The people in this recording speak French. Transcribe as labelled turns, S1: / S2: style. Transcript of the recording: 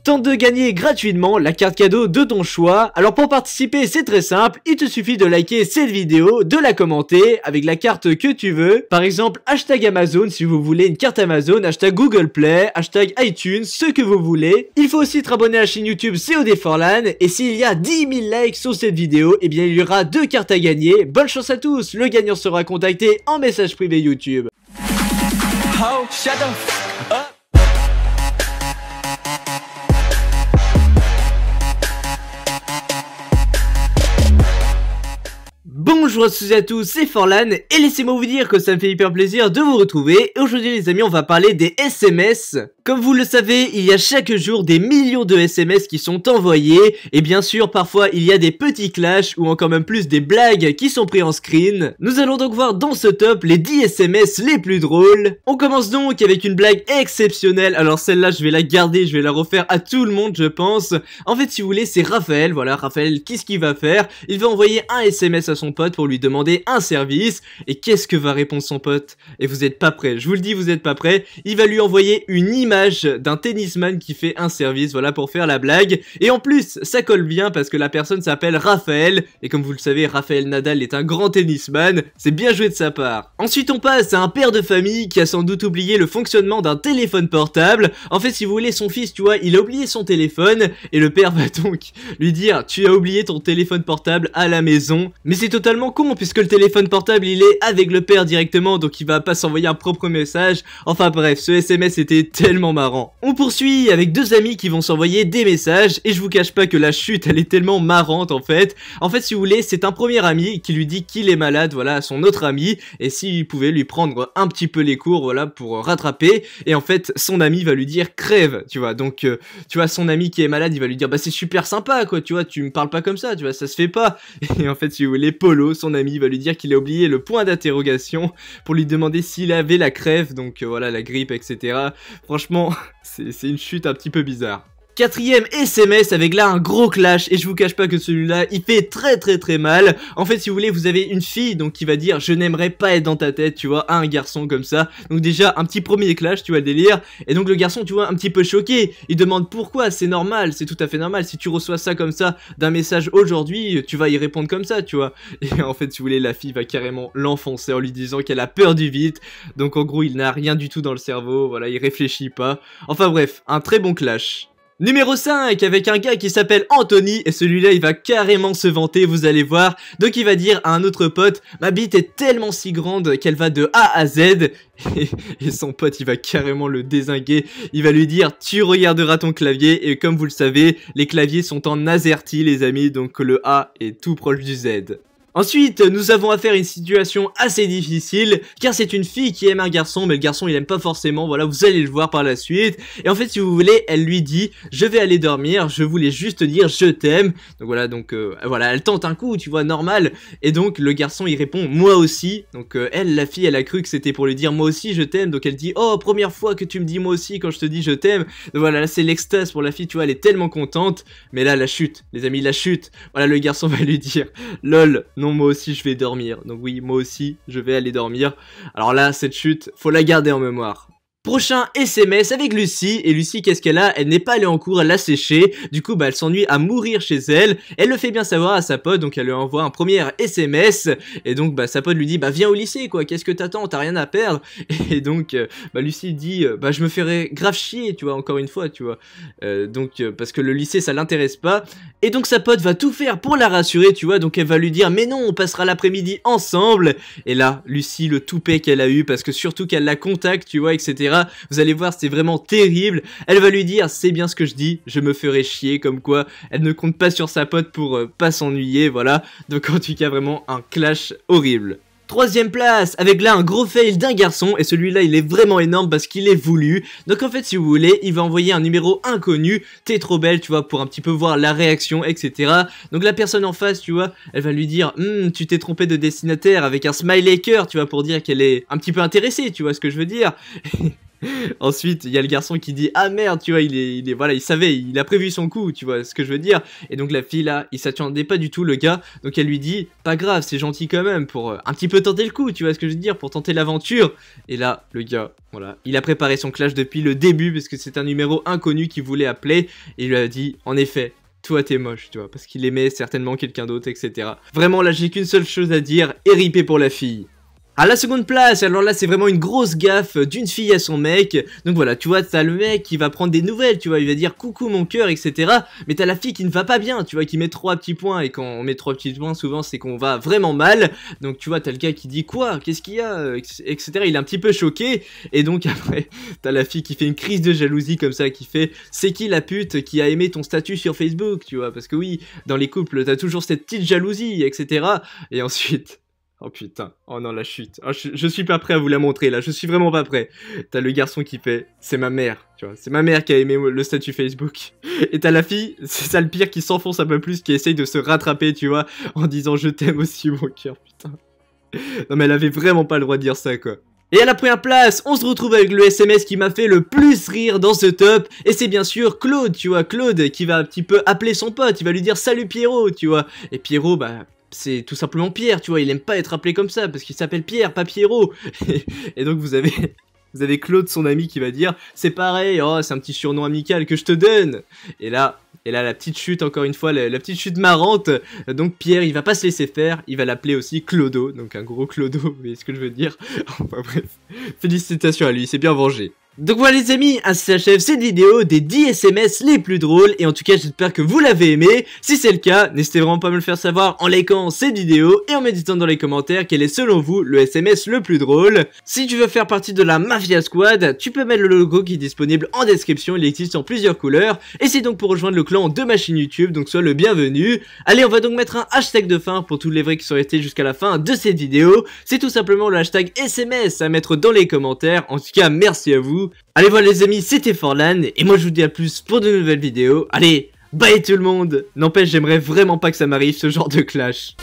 S1: Tente de gagner gratuitement la carte cadeau de ton choix. Alors pour participer c'est très simple, il te suffit de liker cette vidéo, de la commenter avec la carte que tu veux. Par exemple hashtag Amazon si vous voulez une carte Amazon, hashtag Google Play, hashtag iTunes, ce que vous voulez. Il faut aussi te abonner à la chaîne YouTube COD Forlan. Et s'il y a 10 000 likes sur cette vidéo, eh bien il y aura 2 cartes à gagner. Bonne chance à tous, le gagnant sera contacté en message privé YouTube.
S2: Oh, shut the f up.
S1: Bonjour à tous et à tous, c'est Forlan et laissez-moi vous dire que ça me fait hyper plaisir de vous retrouver. Et aujourd'hui les amis on va parler des SMS. Comme vous le savez, il y a chaque jour des millions de SMS qui sont envoyés. Et bien sûr parfois il y a des petits clashs ou encore même plus des blagues qui sont pris en screen. Nous allons donc voir dans ce top les 10 SMS les plus drôles. On commence donc avec une blague exceptionnelle. Alors celle-là je vais la garder, je vais la refaire à tout le monde je pense. En fait si vous voulez c'est Raphaël, voilà Raphaël qu'est-ce qu'il va faire? Il va envoyer un SMS à son pote pour lui demander un service. Et qu'est-ce que va répondre son pote? Et vous êtes pas prêts, je vous le dis vous êtes pas prêts. Il va lui envoyer une image d'un tennisman qui fait un service, voilà pour faire la blague. Et en plus ça colle bien parce que la personne s'appelle Raphaël. Et comme vous le savez Raphaël Nadal est un grand tennisman. C'est bien joué de sa part. Ensuite on passe à un père de famille qui a sans doute oublié le fonctionnement d'un téléphone portable. En fait si vous voulez son fils tu vois il a oublié son téléphone. Et le père va donc lui dire tu as oublié ton téléphone portable à la maison. Mais c'est totalement con puisque le téléphone portable il est avec le père directement, donc il va pas s'envoyer un propre message. Enfin bref, ce SMS était tellement marrant. On poursuit avec deux amis qui vont s'envoyer des messages et je vous cache pas que la chute elle est tellement marrante en fait. En fait si vous voulez c'est un premier ami qui lui dit qu'il est malade voilà à son autre ami et s'il pouvait lui prendre un petit peu les cours voilà pour rattraper. Et en fait son ami va lui dire crève tu vois. Donc tu vois son ami qui est malade il va lui dire bah c'est super sympa quoi tu vois, tu me parles pas comme ça tu vois, ça se fait pas. Et en fait si vous voulez Polo, son ami, va lui dire qu'il a oublié le point d'interrogation pour lui demander s'il avait la crève, donc voilà la grippe etc. Franchement c'est une chute un petit peu bizarre. Quatrième SMS avec là un gros clash et je vous cache pas que celui-là il fait très mal. En fait si vous voulez vous avez une fille donc qui va dire je n'aimerais pas être dans ta tête tu vois à un garçon comme ça. Donc déjà un petit premier clash tu vois le délire. Et donc le garçon tu vois un petit peu choqué. Il demande pourquoi, c'est normal, c'est tout à fait normal. Si tu reçois ça comme ça d'un message aujourd'hui tu vas y répondre comme ça tu vois. Et en fait si vous voulez la fille va carrément l'enfoncer en lui disant qu'elle a peur du vide. Donc en gros il n'a rien du tout dans le cerveau, voilà il réfléchit pas. Enfin bref un très bon clash. Numéro 5 avec un gars qui s'appelle Anthony et celui-là il va carrément se vanter vous allez voir. Donc il va dire à un autre pote ma bite est tellement si grande qu'elle va de A à Z. Et son pote il va carrément le dézinguer. Il va lui dire tu regarderas ton clavier. Et comme vous le savez les claviers sont en AZERTY les amis. Donc le A est tout proche du Z. Ensuite, nous avons affaire à une situation assez difficile, car c'est une fille qui aime un garçon, mais le garçon il aime pas forcément, voilà, vous allez le voir par la suite. Et en fait, si vous voulez, elle lui dit, je vais aller dormir, je voulais juste te dire je t'aime. Donc voilà, voilà, elle tente un coup, tu vois, normal. Et donc, le garçon il répond, moi aussi. Donc elle, la fille, elle a cru que c'était pour lui dire moi aussi je t'aime. Donc elle dit, oh, première fois que tu me dis moi aussi quand je te dis je t'aime. Donc voilà, là c'est l'extase pour la fille, tu vois, elle est tellement contente. Mais là, la chute, les amis, la chute. Voilà, le garçon va lui dire, lol, non, moi aussi je vais dormir. Donc oui, moi aussi je vais aller dormir. Alors là, cette chute, faut la garder en mémoire. Prochain SMS avec Lucie. Et Lucie qu'est-ce qu'elle a? Elle n'est pas allée en cours, elle l'a séché. Du coup bah elle s'ennuie à mourir chez elle. Elle le fait bien savoir à sa pote. Donc elle lui envoie un premier SMS. Et donc bah sa pote lui dit bah viens au lycée quoi, qu'est-ce que t'attends, t'as rien à perdre. Et donc bah Lucie dit bah je me ferais grave chier tu vois, encore une fois tu vois. Parce que le lycée ça l'intéresse pas. Et donc sa pote va tout faire pour la rassurer tu vois. Donc elle va lui dire mais non on passera l'après-midi ensemble. Et là Lucie le toupet qu'elle a eu parce que surtout qu'elle la contacte tu vois etc. Vous allez voir c'est vraiment terrible. Elle va lui dire c'est bien ce que je dis, je me ferai chier. Comme quoi elle ne compte pas sur sa pote pour pas s'ennuyer voilà. Donc en tout cas vraiment un clash horrible. Troisième place, avec là un gros fail d'un garçon, et celui-là il est vraiment énorme parce qu'il est voulu. Donc en fait si vous voulez, il va envoyer un numéro inconnu, t'es trop belle tu vois, pour un petit peu voir la réaction etc. Donc la personne en face tu vois, elle va lui dire tu t'es trompé de destinataire, avec un smiley cœur tu vois, pour dire qu'elle est un petit peu intéressée, tu vois ce que je veux dire. Ensuite, il y a le garçon qui dit ah merde, tu vois, voilà, il savait, il a prévu son coup, tu vois ce que je veux dire. Et donc la fille là, il s'attendait pas du tout le gars, donc elle lui dit pas grave, c'est gentil quand même pour un petit peu tenter le coup, tu vois ce que je veux dire, pour tenter l'aventure. Et là, le gars, voilà, il a préparé son clash depuis le début parce que c'est un numéro inconnu qu'il voulait appeler et il lui a dit en effet. Toi t'es moche, tu vois, parce qu'il aimait certainement quelqu'un d'autre, etc. Vraiment là j'ai qu'une seule chose à dire, RIP pour la fille. À la seconde place, alors là c'est vraiment une grosse gaffe d'une fille à son mec. Donc voilà, tu vois, t'as le mec qui va prendre des nouvelles, tu vois, il va dire coucou mon cœur, etc. Mais t'as la fille qui ne va pas bien, tu vois, qui met 3 petits points. Et quand on met 3 petits points, souvent c'est qu'on va vraiment mal. Donc tu vois, t'as le gars qui dit quoi, qu'est-ce qu'il y a, etc. Il est un petit peu choqué. Et donc après, t'as la fille qui fait une crise de jalousie comme ça, qui fait c'est qui la pute qui a aimé ton statut sur Facebook, tu vois. Parce que oui, dans les couples, t'as toujours cette petite jalousie, etc. Et ensuite... Oh putain, oh non la chute, oh, je suis pas prêt à vous la montrer là, je suis vraiment pas prêt. T'as le garçon qui fait, c'est ma mère, tu vois, c'est ma mère qui a aimé le statut Facebook. Et t'as la fille, c'est ça le pire, qui s'enfonce un peu plus, qui essaye de se rattraper, tu vois, en disant je t'aime aussi mon cœur, putain. Non mais elle avait vraiment pas le droit de dire ça quoi. Et à la première place, on se retrouve avec le SMS qui m'a fait le plus rire dans ce top. Et c'est bien sûr Claude, tu vois, Claude qui va un petit peu appeler son pote, il va lui dire salut Pierrot, tu vois. Et Pierrot, bah... c'est tout simplement Pierre, tu vois, il aime pas être appelé comme ça, parce qu'il s'appelle Pierre, pas Pierrot. Et donc vous avez Claude, son ami, qui va dire, c'est pareil, oh, c'est un petit surnom amical que je te donne. Et là, la petite chute, encore une fois, la petite chute marrante. Donc Pierre, il va pas se laisser faire, il va l'appeler aussi Clodo, donc un gros Clodo, vous voyez ce que je veux dire. Enfin bref, félicitations à lui, il s'est bien vengé. Donc voilà les amis, ainsi s'achève cette vidéo des 10 SMS les plus drôles. Et en tout cas j'espère que vous l'avez aimé. Si c'est le cas, n'hésitez vraiment pas à me le faire savoir en likant cette vidéo et en me disant dans les commentaires quel est selon vous le SMS le plus drôle. Si tu veux faire partie de la Mafia Squad, tu peux mettre le logo qui est disponible en description, il existe en plusieurs couleurs. Et c'est donc pour rejoindre le clan de ma chaîne YouTube, donc sois le bienvenu. Allez, on va donc mettre un hashtag de fin pour tous les vrais qui sont restés jusqu'à la fin de cette vidéo. C'est tout simplement le hashtag SMS à mettre dans les commentaires. En tout cas merci à vous. Allez voilà les amis, c'était Forlan, et moi je vous dis à plus pour de nouvelles vidéos. Allez, bye tout le monde. N'empêche, j'aimerais vraiment pas que ça m'arrive ce genre de clash.